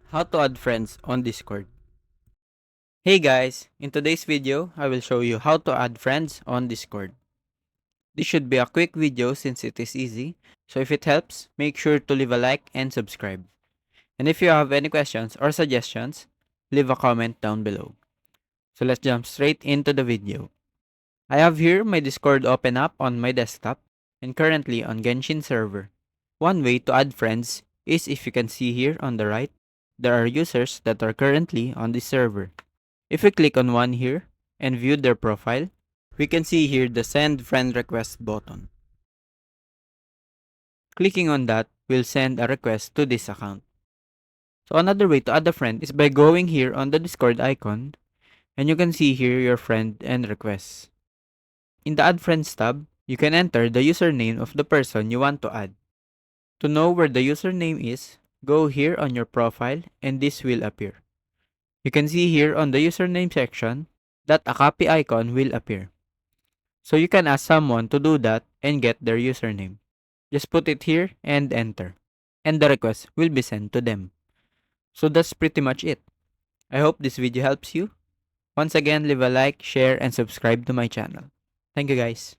How to add friends on Discord. Hey guys, in today's video, I will show you how to add friends on Discord. This should be a quick video since it is easy, so if it helps, make sure to leave a like and subscribe. And if you have any questions or suggestions, leave a comment down below. So let's jump straight into the video. I have here my Discord open up on my desktop and currently on Genshin server. One way to add friends is if you can see here on the right, there are users that are currently on this server. If we click on one here and view their profile, we can see here the send friend request button. Clicking on that will send a request to this account. So another way to add a friend is by going here on the Discord icon and you can see here your friend and requests. In the add friends tab, you can enter the username of the person you want to add. To know where the username is, go here on your profile and this will appear. You can see here on the username section that a copy icon will appear. So you can ask someone to do that and get their username. Just put it here and enter. And the request will be sent to them. So that's pretty much it. I hope this video helps you. Once again, leave a like, share, and subscribe to my channel. Thank you guys.